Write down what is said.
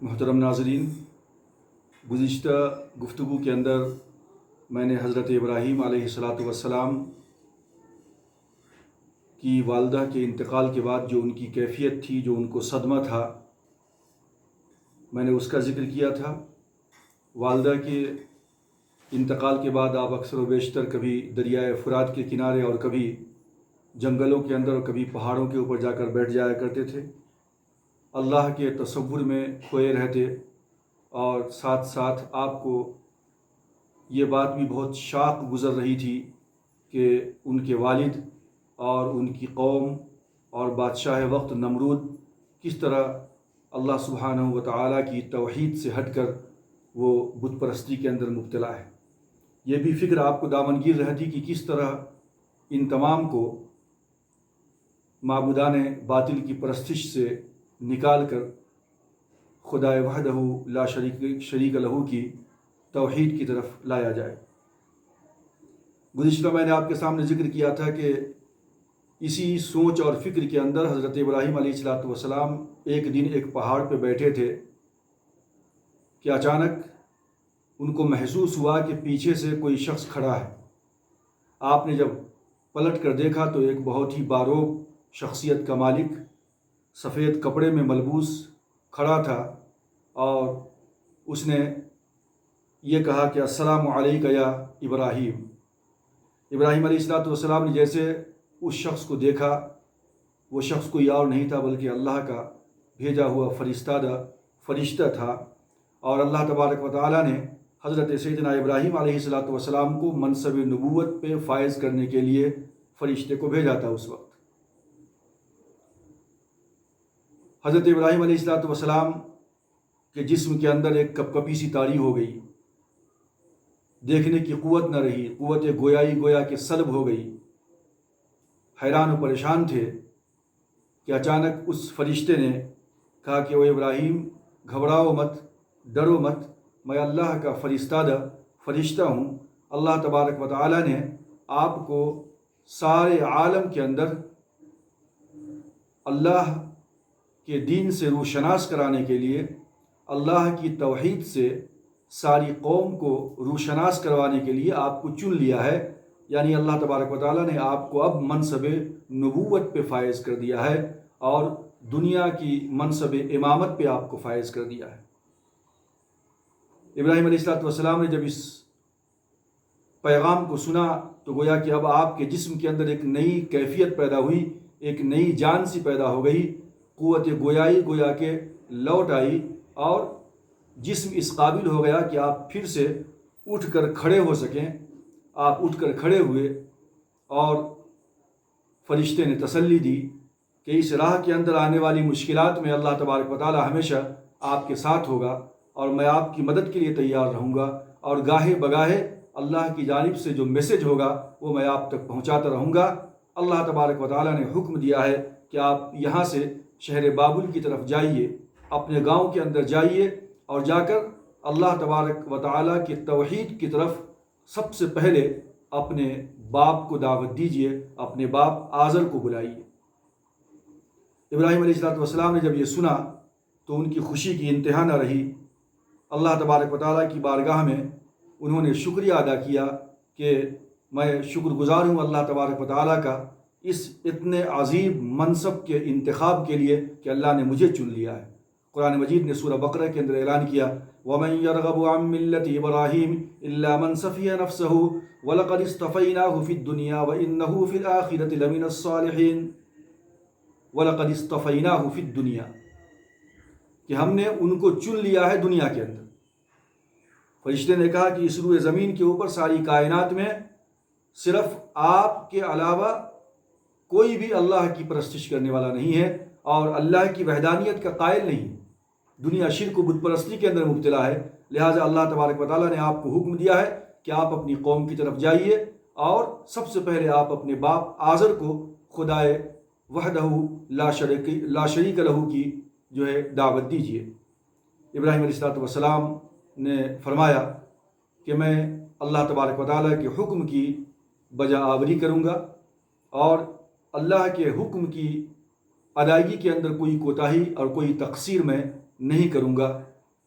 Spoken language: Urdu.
محترم ناظرین، گزشتہ گفتگو کے اندر میں نے حضرت ابراہیم علیہ السلام کی والدہ کے انتقال کے بعد جو ان کی کیفیت تھی، جو ان کو صدمہ تھا، میں نے اس کا ذکر کیا تھا۔ والدہ کے انتقال کے بعد آپ اکثر و بیشتر کبھی دریائے فرات کے کنارے اور کبھی جنگلوں کے اندر اور کبھی پہاڑوں کے اوپر جا کر بیٹھ جایا کرتے تھے، اللہ کے تصور میں کھوئے رہتے، اور ساتھ ساتھ آپ کو یہ بات بھی بہت شاق گزر رہی تھی کہ ان کے والد اور ان کی قوم اور بادشاہ وقت نمرود کس طرح اللہ سبحانہ و تعالیٰ کی توحید سے ہٹ کر وہ بت پرستی کے اندر مبتلا ہے۔ یہ بھی فکر آپ کو دامنگیر رہتی کہ کس طرح ان تمام کو معبودان باطل کی پرستش سے نکال کر خدائے وحدہ لا شریک لہو کی توحید کی طرف لایا جائے۔ گزشتہ میں نے آپ کے سامنے ذکر کیا تھا کہ اسی سوچ اور فکر کے اندر حضرت ابراہیم علیہ السلام ایک دن ایک پہاڑ پہ بیٹھے تھے کہ اچانک ان کو محسوس ہوا کہ پیچھے سے کوئی شخص کھڑا ہے۔ آپ نے جب پلٹ کر دیکھا تو ایک بہت ہی باروق شخصیت کا مالک سفید کپڑے میں ملبوس کھڑا تھا، اور اس نے یہ کہا کہ السلام علیک یا ابراہیم۔ ابراہیم علیہ السلام نے جیسے اس شخص کو دیکھا، وہ شخص کوئی اور نہیں تھا بلکہ اللہ کا بھیجا ہوا فرشتہ تھا، اور اللہ تبارک و تعالیٰ نے حضرت سیدنا ابراہیم علیہ السلام کو منصب نبوت پہ فائز کرنے کے لیے فرشتے کو بھیجا تھا۔ اس وقت حضرت ابراہیم علیہ السلام کے جسم کے اندر ایک کپکپی سی طاری ہو گئی، دیکھنے کی قوت نہ رہی، قوت گویائی گویا کہ سلب ہو گئی۔ حیران و پریشان تھے کہ اچانک اس فرشتے نے کہا کہ او ابراہیم، گھبراؤ مت، ڈرو مت، میں اللہ کا فرشتہ ہوں۔ اللہ تبارک و تعالیٰ نے آپ کو سارے عالم کے اندر اللہ کے دین سے روشناس کرانے کے لیے، اللہ کی توحید سے ساری قوم کو روشناس کروانے کے لیے آپ کو چن لیا ہے، یعنی اللہ تبارک و تعالیٰ نے آپ کو اب منصب نبوت پہ فائز کر دیا ہے اور دنیا کی منصب امامت پہ آپ کو فائز کر دیا ہے۔ ابراہیم علیہ السلام نے جب اس پیغام کو سنا تو گویا کہ اب آپ کے جسم کے اندر ایک نئی کیفیت پیدا ہوئی، ایک نئی جان سی پیدا ہو گئی، قوت گویائی گویا کہ لوٹ آئی، اور جسم اس قابل ہو گیا کہ آپ پھر سے اٹھ کر کھڑے ہو سکیں۔ آپ اٹھ کر کھڑے ہوئے، اور فرشتے نے تسلی دی کہ اس راہ کے اندر آنے والی مشکلات میں اللہ تبارک و تعالی ہمیشہ آپ کے ساتھ ہوگا، اور میں آپ کی مدد کے لیے تیار رہوں گا، اور گاہے بگاہے اللہ کی جانب سے جو میسج ہوگا وہ میں آپ تک پہنچاتا رہوں گا۔ اللہ تبارک و تعالی نے حکم دیا ہے کہ آپ یہاں سے شہر بابل کی طرف جائیے، اپنے گاؤں کے اندر جائیے، اور جا کر اللہ تبارک و تعالیٰ کی توحید کی طرف سب سے پہلے اپنے باپ کو دعوت دیجیے، اپنے باپ آزر کو بلائیے۔ ابراہیم علیہ السلام نے جب یہ سنا تو ان کی خوشی کی انتہا نہ رہی۔ اللہ تبارک و تعالیٰ کی بارگاہ میں انہوں نے شکریہ ادا کیا کہ میں شکر گزار ہوں اللہ تبارک و تعالیٰ کا اس اتنے عظیم منصب کے انتخاب کے لیے کہ اللہ نے مجھے چن لیا ہے۔ قرآن مجید نے سورہ بقرہ کے اندر اعلان کیا وَمَن يَرْغَبُ عَن مِّلَّةِ إِبْرَاهِيمَ إِلَّا مَن سَفِيَ نَفْسَهُ وَلَقَدِ اصْطَفَيْنَاهُ فِي الدُّنْيَا وَإِنَّهُ فِي الْآخِرَةِ لَمِنَ الصَّالِحِينَ۔ وَلَقَدِ اصْطَفَيْنَاهُ فِي الدُّنْيَا، کہ ہم نے ان کو چن لیا ہے دنیا کے اندر۔ فرشتے نے کہا کہ اس روئے زمین کے اوپر ساری کائنات میں صرف آپ کے علاوہ کوئی بھی اللہ کی پرستش کرنے والا نہیں ہے اور اللہ کی وحدانیت کا قائل نہیں۔ دنیا شرک و بت پرستی کے اندر مبتلا ہے، لہٰذا اللہ تبارک و تعالیٰ نے آپ کو حکم دیا ہے کہ آپ اپنی قوم کی طرف جائیے، اور سب سے پہلے آپ اپنے باپ آزر کو خدائے وحدہ لا شریک لہو کی جو ہے دعوت دیجیے۔ ابراہیم علیہ السلام نے فرمایا کہ میں اللہ تبارک و تعالیٰ کے حکم کی بجا آوری کروں گا، اور اللہ کے حکم کی ادائیگی کے اندر کوئی کوتاہی اور کوئی تقصیر میں نہیں کروں گا۔